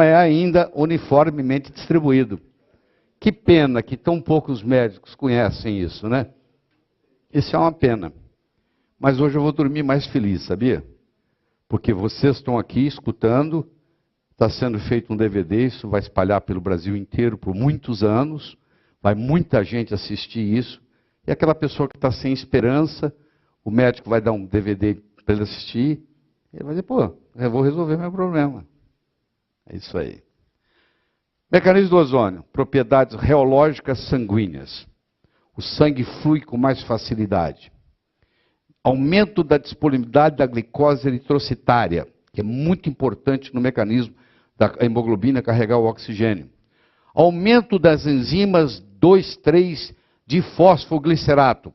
é ainda uniformemente distribuído. Que pena que tão poucos médicos conhecem isso, né? Isso é uma pena. Mas hoje eu vou dormir mais feliz, sabia? Porque vocês estão aqui escutando, está sendo feito um DVD, isso vai espalhar pelo Brasil inteiro por muitos anos, vai muita gente assistir isso, e aquela pessoa que está sem esperança, o médico vai dar um DVD para ele assistir, e ele vai dizer, pô, eu vou resolver meu problema. É isso aí. Mecanismo do ozônio, propriedades reológicas sanguíneas. O sangue flui com mais facilidade. Aumento da disponibilidade da glicose eritrocitária, que é muito importante no mecanismo da hemoglobina carregar o oxigênio. Aumento das enzimas 2,3 de fosfoglicerato,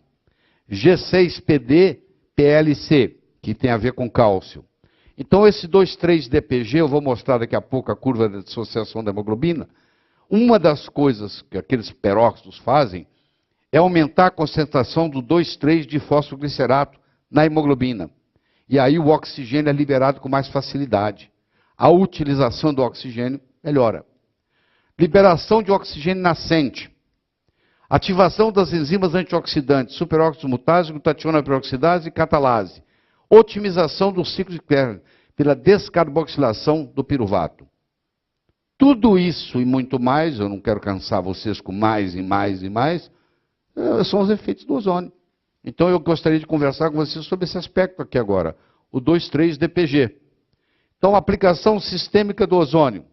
G6PD, PLC, que tem a ver com cálcio. Então, esse 2,3-DPG, eu vou mostrar daqui a pouco a curva da dissociação da hemoglobina. Uma das coisas que aqueles peróxidos fazem é aumentar a concentração do 2,3 de fosfoglicerato na hemoglobina. E aí o oxigênio é liberado com mais facilidade. A utilização do oxigênio melhora. Liberação de oxigênio nascente. Ativação das enzimas antioxidantes, superóxido mutase, glutationa peroxidase e catalase. Otimização do ciclo de Krebs pela descarboxilação do piruvato. Tudo isso e muito mais, eu não quero cansar vocês com mais e mais e mais, são os efeitos do ozônio. Então eu gostaria de conversar com vocês sobre esse aspecto aqui agora, o 2,3-DPG. Então, aplicação sistêmica do ozônio,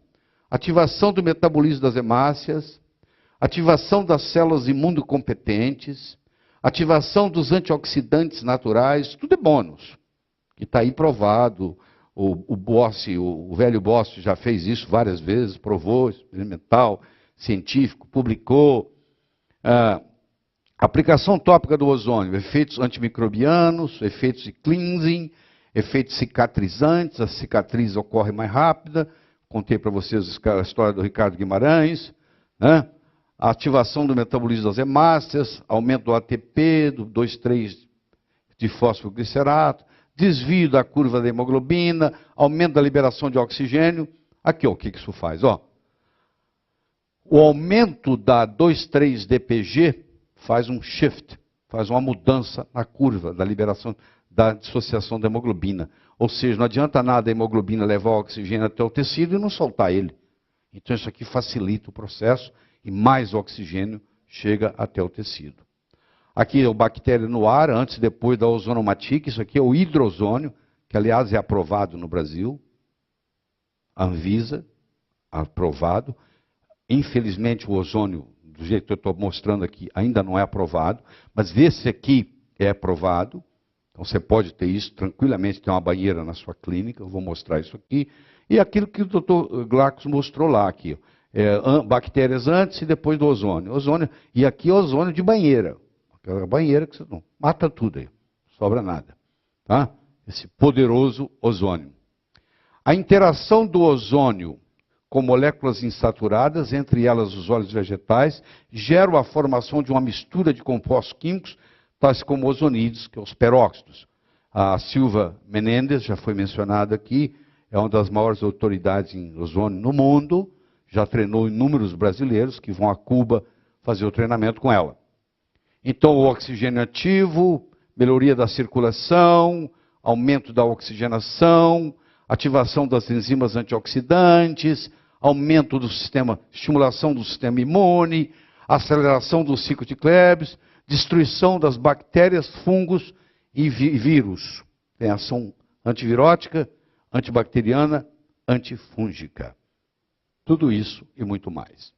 ativação do metabolismo das hemácias, ativação das células imunocompetentes, ativação dos antioxidantes naturais, tudo é bônus, que está aí provado. O Bossi, o velho Bossi já fez isso várias vezes, provou, experimental, científico, publicou. Aplicação tópica do ozônio, efeitos antimicrobianos, efeitos de cleansing, efeitos cicatrizantes, a cicatriz ocorre mais rápida. Contei para vocês a história do Ricardo Guimarães, né? A ativação do metabolismo das hemácias, aumento do ATP, do 2,3 de fosfoglicerato, desvio da curva da hemoglobina, aumento da liberação de oxigênio. Aqui, ó, o que isso faz? Ó. O aumento da 2,3-DPG faz um shift, faz uma mudança na curva da liberação, da dissociação da hemoglobina. Ou seja, não adianta nada a hemoglobina levar o oxigênio até o tecido e não soltar ele. Então isso aqui facilita o processo e mais oxigênio chega até o tecido. Aqui é o bactéria no ar, antes e depois da ozonomatica. Isso aqui é o hidrozônio, que aliás é aprovado no Brasil. Anvisa, aprovado. Infelizmente o ozônio, do jeito que eu estou mostrando aqui, ainda não é aprovado. Mas esse aqui é aprovado. Então você pode ter isso tranquilamente, ter uma banheira na sua clínica. Eu vou mostrar isso aqui. E aquilo que o Dr. Glacos mostrou lá aqui. Bactérias antes e depois do ozônio. E aqui é ozônio de banheira. Aquela banheira que você não mata tudo aí, não sobra nada. Tá? Esse poderoso ozônio. A interação do ozônio com moléculas insaturadas, entre elas os óleos vegetais, gera a formação de uma mistura de compostos químicos, tais como ozonídeos, que são os peróxidos. A Silva Menendez, já foi mencionada aqui, é uma das maiores autoridades em ozônio no mundo, já treinou inúmeros brasileiros que vão a Cuba fazer o treinamento com ela. Então, o oxigênio ativo, melhoria da circulação, aumento da oxigenação, ativação das enzimas antioxidantes, aumento do sistema, estimulação do sistema imune, aceleração do ciclo de Krebs, destruição das bactérias, fungos e vírus. Tem ação antivirótica, antibacteriana, antifúngica. Tudo isso e muito mais.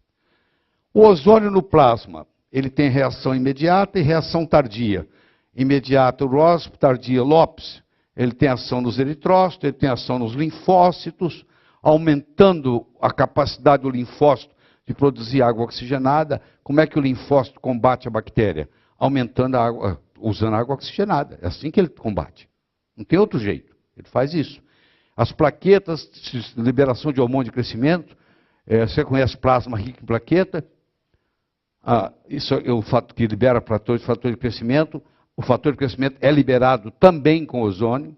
O ozônio no plasma. Ele tem reação imediata e reação tardia. Imediata, o ROSP, tardia, LOPS. Ele tem ação nos eritrócitos, ele tem ação nos linfócitos, aumentando a capacidade do linfócito de produzir água oxigenada. Como é que o linfócito combate a bactéria? Aumentando a água, usando água oxigenada. É assim que ele combate. Não tem outro jeito. Ele faz isso. As plaquetas, liberação de hormônio de crescimento. Você conhece plasma rico em plaqueta? Isso é o fato que libera fator de crescimento. O fator de crescimento é liberado também com ozônio.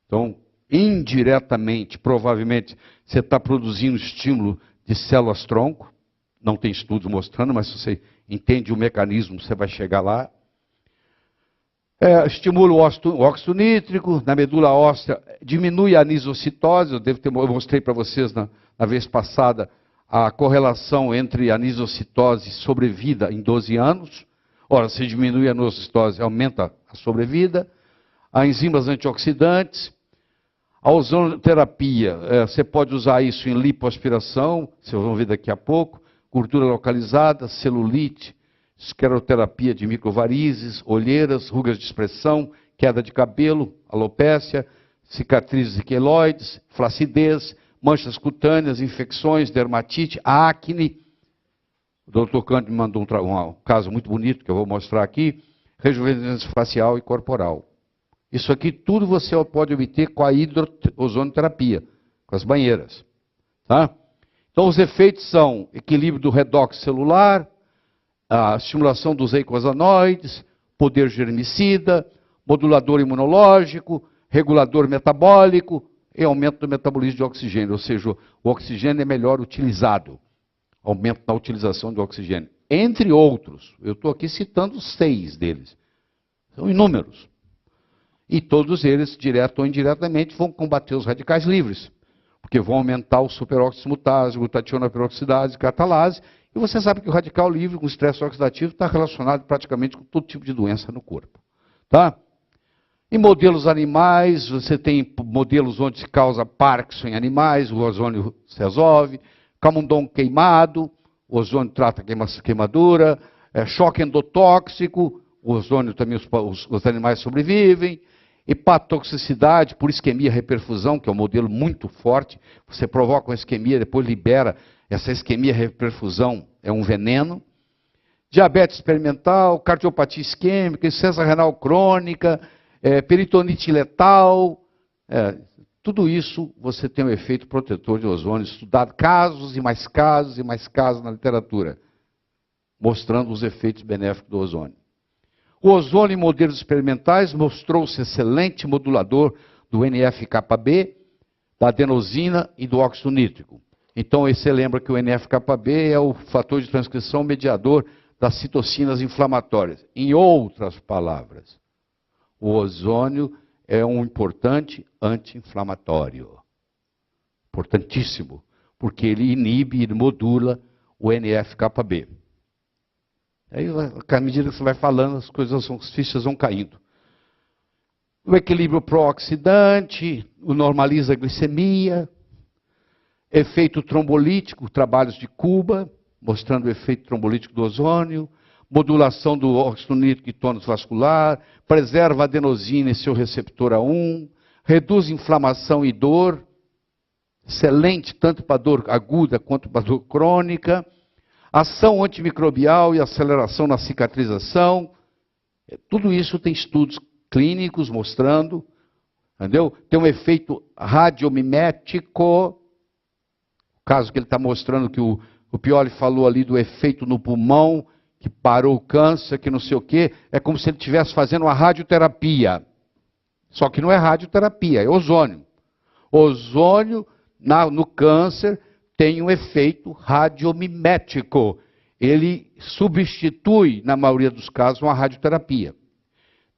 Então, indiretamente, provavelmente, você está produzindo estímulo de células-tronco. Não tem estudos mostrando, mas se você entende o mecanismo, você vai chegar lá. Estimula o óxido nítrico na medula óssea, diminui a anisocitose. Eu mostrei para vocês na vez passada a correlação entre anisocitose e sobrevida em 12 anos. Ora, se diminui a anisocitose, aumenta a sobrevida. Há enzimas antioxidantes. A ozonoterapia, você pode usar isso em lipoaspiração, vocês vão ver daqui a pouco, gordura localizada, celulite, escleroterapia de microvarizes, olheiras, rugas de expressão, queda de cabelo, alopécia, cicatrizes e queloides, flacidez, manchas cutâneas, infecções, dermatite, acne. O Dr. Cândido me mandou um caso muito bonito que eu vou mostrar aqui, rejuvenescência facial e corporal. Isso aqui tudo você pode obter com a hidrozonoterapia, com as banheiras. Tá? Então os efeitos são equilíbrio do redox celular, a estimulação dos eicosanoides, poder germicida, modulador imunológico, regulador metabólico e aumento do metabolismo de oxigênio. Ou seja, o oxigênio é melhor utilizado. Aumento na utilização do oxigênio. Entre outros, eu estou aqui citando 6 deles. São inúmeros. E todos eles, direto ou indiretamente, vão combater os radicais livres. Porque vão aumentar o superóxido mutase, glutationa peroxidase, catalase. E você sabe que o radical livre com estresse oxidativo está relacionado praticamente com todo tipo de doença no corpo. Tá? Em modelos animais, você tem modelos onde se causa Parkinson em animais, o ozônio se resolve, camundongo queimado, o ozônio trata queimadura, choque endotóxico, o ozônio também os animais sobrevivem, hepatotoxicidade por isquemia reperfusão, que é um modelo muito forte, você provoca uma isquemia, depois libera, essa isquemia reperfusão é um veneno. Diabetes experimental, cardiopatia isquêmica, insuficiência renal crônica, peritonite letal, tudo isso você tem um efeito protetor de ozônio, estudado casos e mais casos e mais casos na literatura, mostrando os efeitos benéficos do ozônio. O ozônio em modelos experimentais mostrou-se excelente modulador do NF-κB, da adenosina e do óxido nítrico. Então, você lembra que o NF-κB é o fator de transcrição mediador das citocinas inflamatórias. Em outras palavras, o ozônio é um importante anti-inflamatório. Importantíssimo, porque ele inibe e modula o NF-κB. Aí, à medida que você vai falando, as fichas vão caindo. O equilíbrio pró-oxidante, o normaliza a glicemia, efeito trombolítico, trabalhos de Cuba, mostrando o efeito trombolítico do ozônio, modulação do óxido nítrico e tônus vascular, preserva a adenosina e seu receptor A1, reduz inflamação e dor, excelente tanto para dor aguda quanto para dor crônica, ação antimicrobial e aceleração na cicatrização. Tudo isso tem estudos clínicos mostrando, entendeu? Tem um efeito radiomimético, o caso que ele está mostrando que o Pioli falou ali do efeito no pulmão, que parou o câncer, que não sei o quê, é como se ele estivesse fazendo uma radioterapia. Só que não é radioterapia, é ozônio. Ozônio no câncer tem um efeito radiomimético. Ele substitui, na maioria dos casos, uma radioterapia.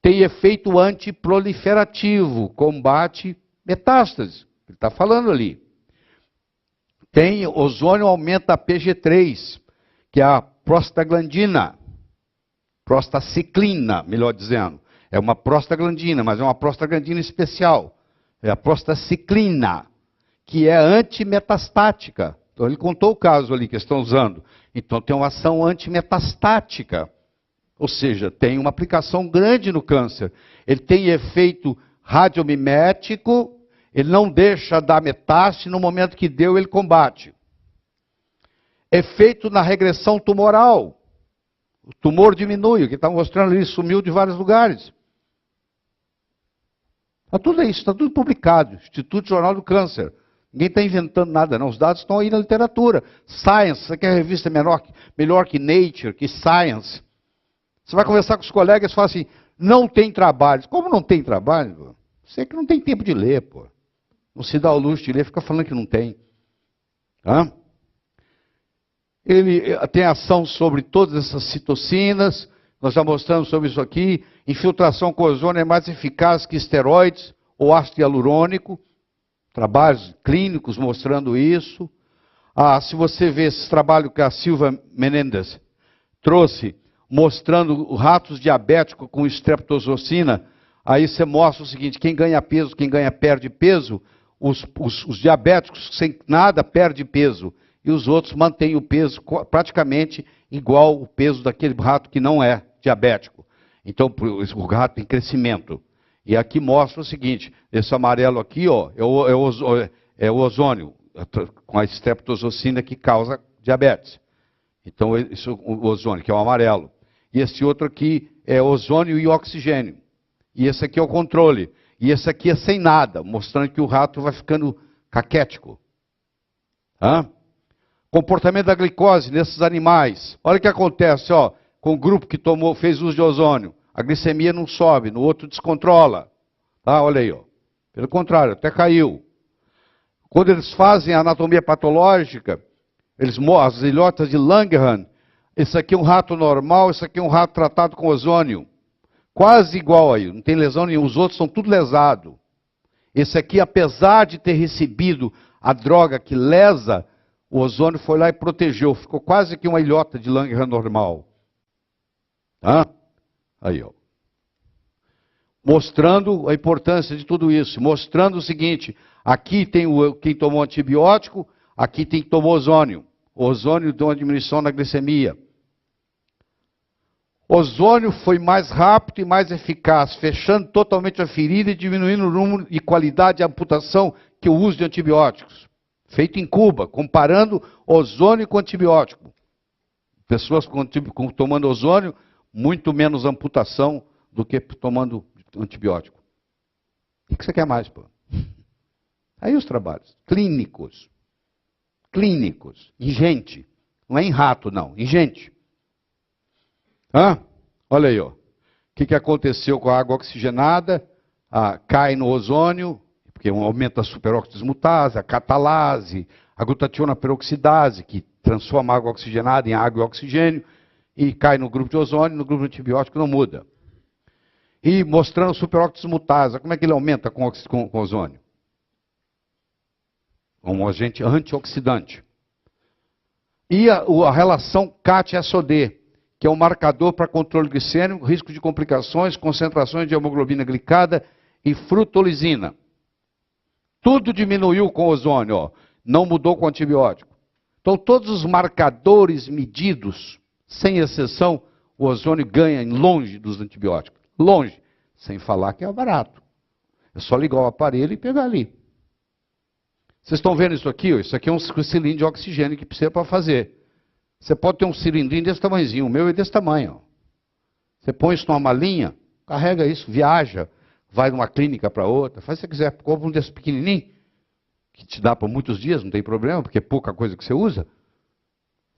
Tem efeito antiproliferativo, combate metástases. Ele está falando ali. Tem ozônio aumenta a PG3, que é a prostaglandina, prostaciclina, melhor dizendo. É uma prostaglandina, mas é uma prostaglandina especial. É a prostaciclina, que é antimetastática. Então ele contou o caso ali que estão usando. Então tem uma ação antimetastática. Ou seja, tem uma aplicação grande no câncer. Ele tem efeito radiomimético, ele não deixa dar metástase, no momento que deu ele combate. Efeito na regressão tumoral. O tumor diminui, o que está mostrando ali, sumiu de vários lugares. Está tudo isso, está tudo publicado. Instituto Jornal do Câncer. Ninguém está inventando nada, não. Os dados estão aí na literatura. Science, você quer revista melhor que Nature, que Science. Você vai conversar com os colegas e fala assim, não tem trabalho. Como não tem trabalho? Você que não tem tempo de ler, pô. Não se dá o luxo de ler, fica falando que não tem. Hã? Ele tem ação sobre todas essas citocinas, nós já mostramos sobre isso aqui. Infiltração com ozônio é mais eficaz que esteroides ou ácido hialurônico. Trabalhos clínicos mostrando isso. Se você vê esse trabalho que a Silva Menendez trouxe, mostrando ratos diabéticos com streptozocina, aí você mostra o seguinte: quem ganha peso, quem perde peso, os diabéticos sem nada perde peso, e os outros mantêm o peso praticamente igual o peso daquele rato que não é diabético. Então, o rato em crescimento. E aqui mostra o seguinte: esse amarelo aqui, ó, é o ozônio, com a streptozocina que causa diabetes. Então, isso, o ozônio, que é o amarelo. E esse outro aqui é ozônio e oxigênio. E esse aqui é o controle. E esse aqui é sem nada, mostrando que o rato vai ficando caquético. Comportamento da glicose nesses animais. Olha o que acontece, ó, com o grupo que fez uso de ozônio. A glicemia não sobe, no outro descontrola. Olha aí, ó. Pelo contrário, até caiu. Quando eles fazem a anatomia patológica, as ilhotas de Langerhans, esse aqui é um rato normal, esse aqui é um rato tratado com ozônio. Quase igual aí, não tem lesão nenhuma. Os outros são tudo lesado. Esse aqui, apesar de ter recebido a droga que lesa, o ozônio foi lá e protegeu. Ficou quase que uma ilhota de Langerhans normal. Aí, ó. Mostrando a importância de tudo isso. Mostrando o seguinte: aqui tem quem tomou antibiótico, aqui tem quem tomou ozônio. O ozônio deu uma diminuição na glicemia. Ozônio foi mais rápido e mais eficaz, fechando totalmente a ferida e diminuindo o número e qualidade de amputação que o uso de antibióticos. Feito em Cuba, comparando ozônio com antibiótico. Pessoas tomando ozônio, muito menos amputação do que tomando antibiótico. O que você quer mais, pô? Aí os trabalhos. Clínicos. Clínicos. Em gente. Não é em rato, não. Em gente. Olha aí, ó. O que aconteceu com a água oxigenada? Cai no ozônio, porque aumenta a superóxido dismutase, a catalase, a glutationa peroxidase, que transforma a água oxigenada em água e oxigênio, e cai no grupo de ozônio, no grupo de antibiótico não muda. E mostrando o superóxido dismutase, como é que ele aumenta com ozônio? Um agente antioxidante. E a relação CAT-SOD, que é um marcador para controle glicêmico, risco de complicações, concentrações de hemoglobina glicada e frutolizina. Tudo diminuiu com ozônio, ó. Não mudou com antibiótico. Então, todos os marcadores medidos, sem exceção, o ozônio ganha longe dos antibióticos. Longe. Sem falar que é barato. É só ligar o aparelho e pegar ali. Vocês estão vendo isso aqui? Ó? Isso aqui é um cilindro de oxigênio que precisa para fazer. Você pode ter um cilindrinho desse tamanhozinho, o meu é desse tamanho. Ó. Você põe isso numa malinha, carrega isso, viaja, vai de uma clínica para outra, faz o que você quiser, compra um desse pequenininho, que te dá por muitos dias, não tem problema, porque é pouca coisa que você usa.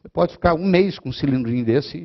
Você pode ficar um mês com um cilindrinho desse